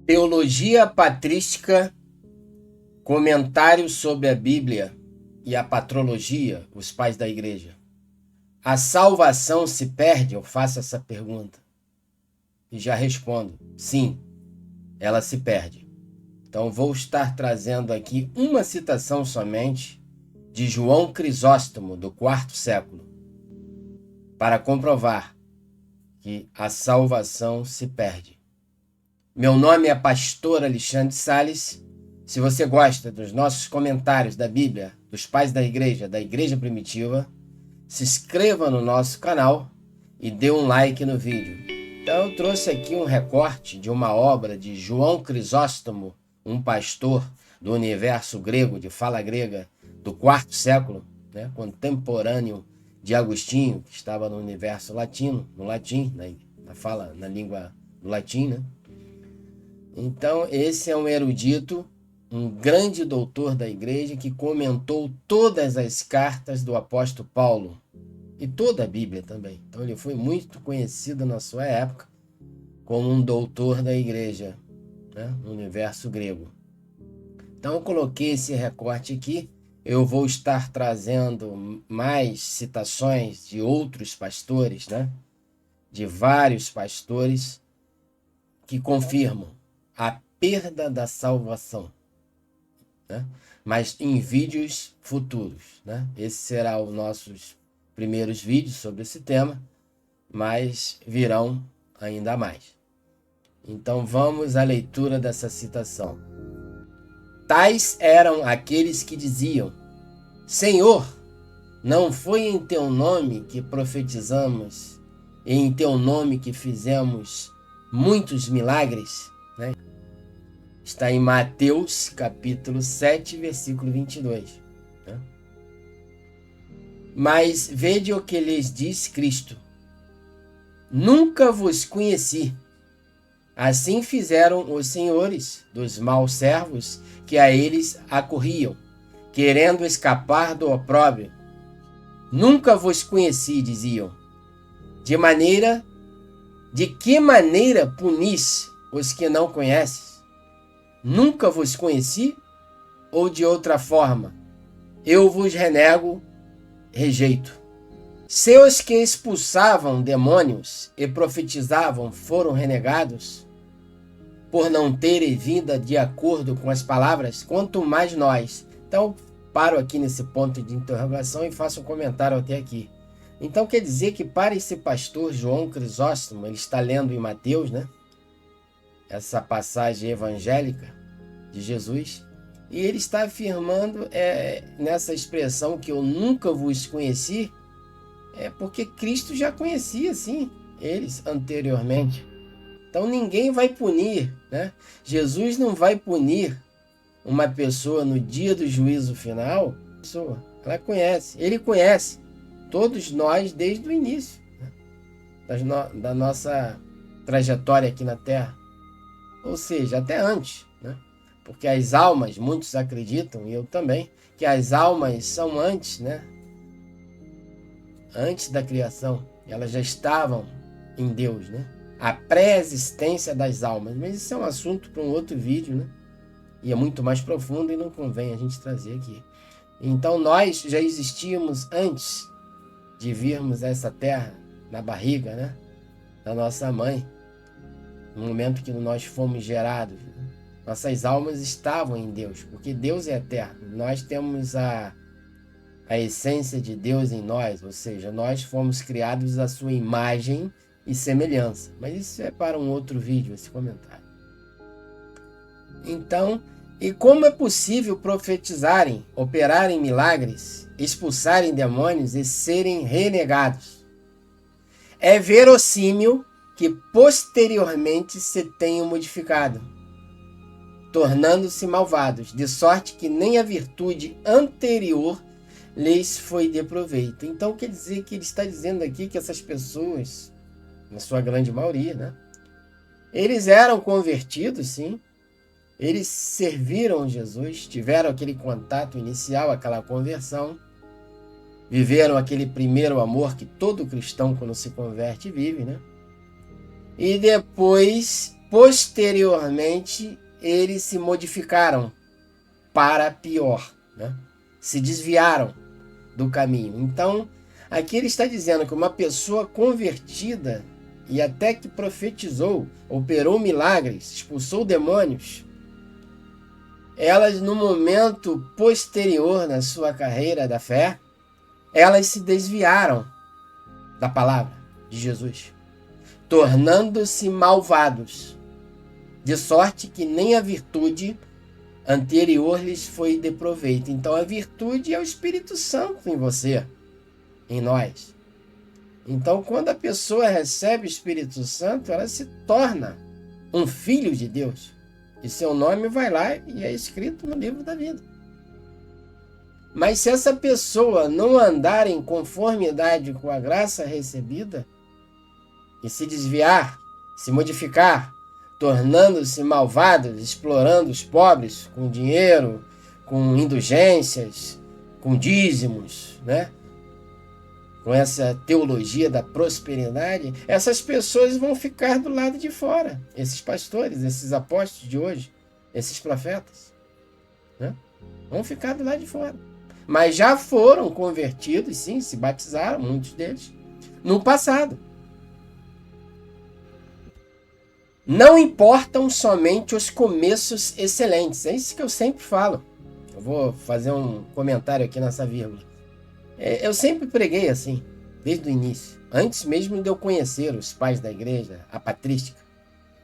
Teologia patrística, comentário sobre a Bíblia e a patrologia, os pais da igreja. A salvação se perde? Eu faço essa pergunta e já respondo: sim, ela se perde. Então vou estar trazendo aqui uma citação somente de João Crisóstomo, do quarto século, para comprovar que a salvação se perde. Meu nome é Pastor Alexandre Sales. Se você gosta dos nossos comentários da Bíblia, dos pais da igreja primitiva, se inscreva no nosso canal e dê um like no vídeo. Então eu trouxe aqui um recorte de uma obra de João Crisóstomo, um pastor do universo grego, de fala grega, do quarto século, né, contemporâneo de Agostinho, que estava no universo latino, no latim, na língua do latim, né? Então, esse é um erudito, um grande doutor da igreja que comentou todas as cartas do apóstolo Paulo e toda a Bíblia também. Então, ele foi muito conhecido na sua época como um doutor da igreja, né, no universo grego. Então, eu coloquei esse recorte aqui. Eu vou estar trazendo mais citações de outros pastores, né, de vários pastores que confirmam a perda da salvação, né? Mas em vídeos futuros, né? Esse será os nossos primeiros vídeos sobre esse tema, mas virão ainda mais. Então vamos à leitura dessa citação. Tais eram aqueles que diziam: Senhor, não foi em teu nome que profetizamos, e em teu nome que fizemos muitos milagres, né? Está em Mateus capítulo 7, versículo 22. Né? Mas vede o que lhes diz Cristo: Nunca vos conheci. Assim fizeram os senhores dos maus servos que a eles acorriam, querendo escapar do opróbrio. Nunca vos conheci, diziam. De que maneira punis os que não conheces? Nunca vos conheci? Ou de outra forma, eu vos renego, rejeito. Se os que expulsavam demônios e profetizavam foram renegados, por não terem vida de acordo com as palavras, quanto mais nós. Então, paro aqui nesse ponto de interrogação e faço um comentário até aqui. Então, quer dizer que para esse pastor João Crisóstomo, ele está lendo em Mateus, né? Essa passagem evangélica de Jesus, e ele está afirmando nessa expressão que eu nunca vos conheci, porque Cristo já conhecia, sim, eles anteriormente. Então ninguém vai punir, né? Jesus não vai punir uma pessoa no dia do juízo final. Ela conhece, ele conhece todos nós desde o início, né? Da nossa trajetória aqui na Terra. Ou seja, até antes, né? Porque as almas, muitos acreditam, e eu também, que as almas são antes, né? Antes da criação, elas já estavam em Deus, né? A pré-existência das almas. Mas isso é um assunto para um outro vídeo, né? E é muito mais profundo e não convém a gente trazer aqui. Então nós já existíamos antes de virmos a essa terra, na barriga, né? Da nossa mãe. No momento que nós fomos gerados, nossas almas estavam em Deus, porque Deus é eterno. Nós temos a essência de Deus em nós, ou seja, nós fomos criados à sua imagem e semelhança. Mas isso é para um outro vídeo, esse comentário. Então, e como é possível profetizarem, operarem milagres, expulsarem demônios e serem renegados? É verossímil que posteriormente se tenham modificado, tornando-se malvados, de sorte que nem a virtude anterior lhes foi de proveito. Então quer dizer que ele está dizendo aqui que essas pessoas, na sua grande maioria, né, eles eram convertidos, sim, eles serviram Jesus, tiveram aquele contato inicial, aquela conversão, viveram aquele primeiro amor que todo cristão, quando se converte, vive, né? E depois posteriormente eles se modificaram para pior, né? Se desviaram do caminho. Então, aqui ele está dizendo que uma pessoa convertida e até que profetizou, operou milagres, expulsou demônios, elas no momento posterior na sua carreira da fé, elas se desviaram da palavra de Jesus, tornando-se malvados, de sorte que nem a virtude anterior lhes foi de proveito. Então a virtude é o Espírito Santo em você, em nós. Então quando a pessoa recebe o Espírito Santo, ela se torna um filho de Deus. E seu nome vai lá e é escrito no livro da vida. Mas se essa pessoa não andar em conformidade com a graça recebida e se desviar, se modificar, tornando-se malvados, explorando os pobres com dinheiro, com indulgências, com dízimos, né? Com essa teologia da prosperidade, essas pessoas vão ficar do lado de fora. Esses pastores, esses apóstolos de hoje, esses profetas, né? Vão ficar do lado de fora. Mas já foram convertidos, sim, se batizaram, muitos deles, no passado. Não importam somente os começos excelentes. É isso que eu sempre falo. Eu vou fazer um comentário aqui nessa vírgula. Eu sempre preguei assim, desde o início, antes mesmo de eu conhecer os pais da igreja, a patrística.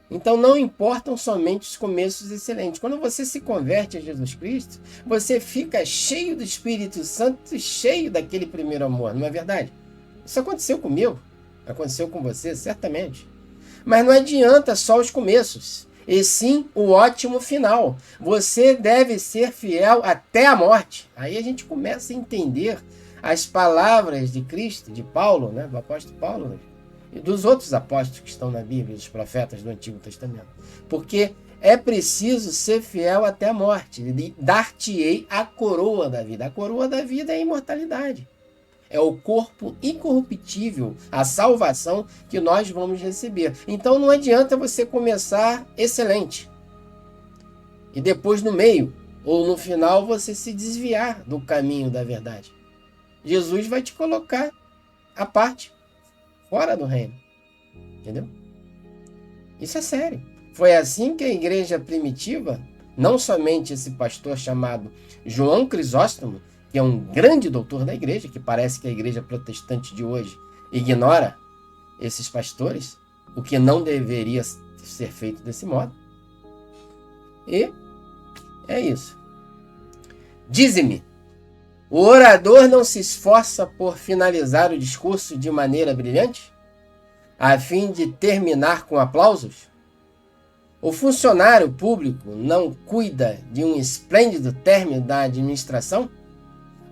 Então não importam somente os começos excelentes. Quando você se converte a Jesus Cristo, você fica cheio do Espírito Santo, cheio daquele primeiro amor, não é verdade? Isso aconteceu comigo, aconteceu com você, certamente. Mas não adianta só os começos, e sim o ótimo final. Você deve ser fiel até a morte. Aí a gente começa a entender as palavras de Cristo, de Paulo, né, do apóstolo Paulo, né, e dos outros apóstolos que estão na Bíblia, os profetas do Antigo Testamento. Porque é preciso ser fiel até a morte. Dar-te-ei a coroa da vida. A coroa da vida é a imortalidade. É o corpo incorruptível, a salvação que nós vamos receber. Então não adianta você começar excelente e depois no meio ou no final você se desviar do caminho da verdade. Jesus vai te colocar à parte, fora do reino. Entendeu? Isso é sério. Foi assim que a igreja primitiva, não somente esse pastor chamado João Crisóstomo, que é um grande doutor da igreja, que parece que a igreja protestante de hoje ignora esses pastores, o que não deveria ser feito desse modo. E é isso. Dize-me, o orador não se esforça por finalizar o discurso de maneira brilhante, a fim de terminar com aplausos? O funcionário público não cuida de um esplêndido término da administração?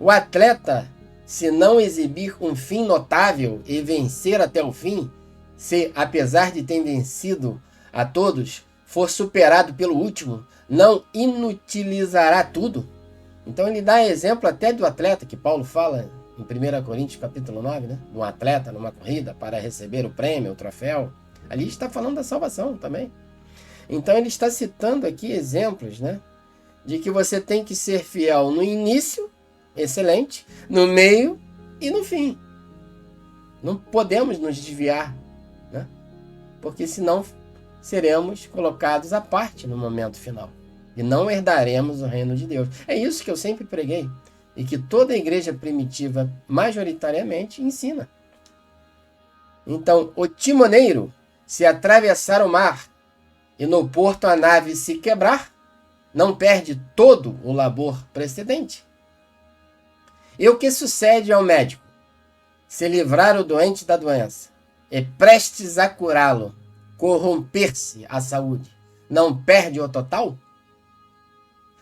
O atleta, se não exibir um fim notável e vencer até o fim, se, apesar de ter vencido a todos, for superado pelo último, não inutilizará tudo? Então ele dá exemplo até do atleta, que Paulo fala em 1 Coríntios capítulo 9, né? De um atleta numa corrida para receber o prêmio, o troféu. Ali está falando da salvação também. Então ele está citando aqui exemplos, né? De que você tem que ser fiel no início, excelente, no meio e no fim. Não podemos nos desviar, né? Porque senão seremos colocados à parte no momento final. E não herdaremos o reino de Deus. É isso que eu sempre preguei. E que toda a igreja primitiva, majoritariamente, ensina. Então, o timoneiro, se atravessar o mar e no porto a nave se quebrar, não perde todo o labor precedente? E o que sucede ao médico? Se livrar o doente da doença e prestes a curá-lo, corromper-se a saúde, não perde o total?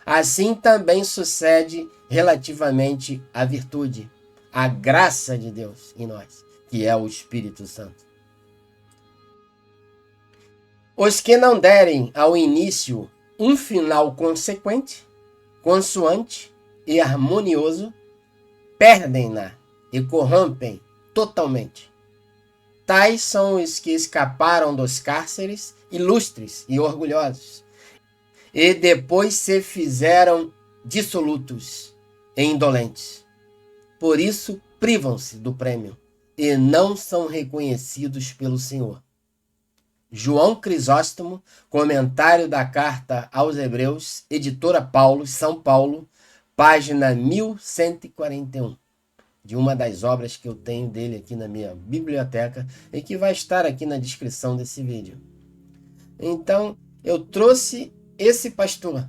Assim também sucede relativamente à virtude, à graça de Deus em nós, que é o Espírito Santo. Os que não derem ao início um final consequente, consoante e harmonioso, perdem-na e corrompem totalmente. Tais são os que escaparam dos cárceres ilustres e orgulhosos, e depois se fizeram dissolutos e indolentes. Por isso, privam-se do prêmio e não são reconhecidos pelo Senhor. João Crisóstomo, comentário da carta aos Hebreus, editora Paulo, São Paulo, página 1141, de uma das obras que eu tenho dele aqui na minha biblioteca e que vai estar aqui na descrição desse vídeo. Então, eu trouxe esse pastor,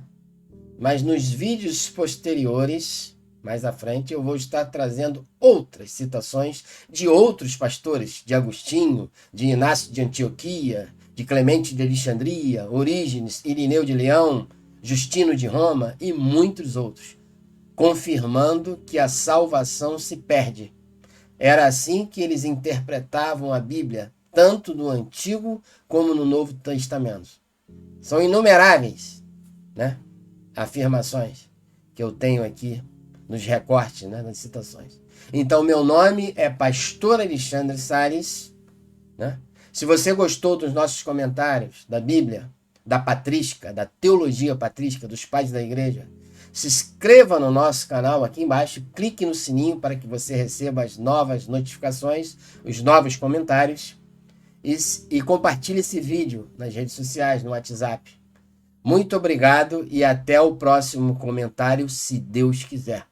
mas nos vídeos posteriores, mais à frente, eu vou estar trazendo outras citações de outros pastores, de Agostinho, de Inácio de Antioquia, de Clemente de Alexandria, Orígenes, Irineu de Leão, Justino de Roma e muitos outros, confirmando que a salvação se perde. Era assim que eles interpretavam a Bíblia, tanto no Antigo como no Novo Testamento. São inumeráveis, né, afirmações que eu tenho aqui nos recortes, né, nas citações. Então, meu nome é Pastor Alexandre Salles, né? Se você gostou dos nossos comentários da Bíblia, da patrística, da teologia patrística dos pais da igreja, se inscreva no nosso canal aqui embaixo, clique no sininho para que você receba as novas notificações, os novos comentários e compartilhe esse vídeo nas redes sociais, no WhatsApp. Muito obrigado e até o próximo comentário, se Deus quiser.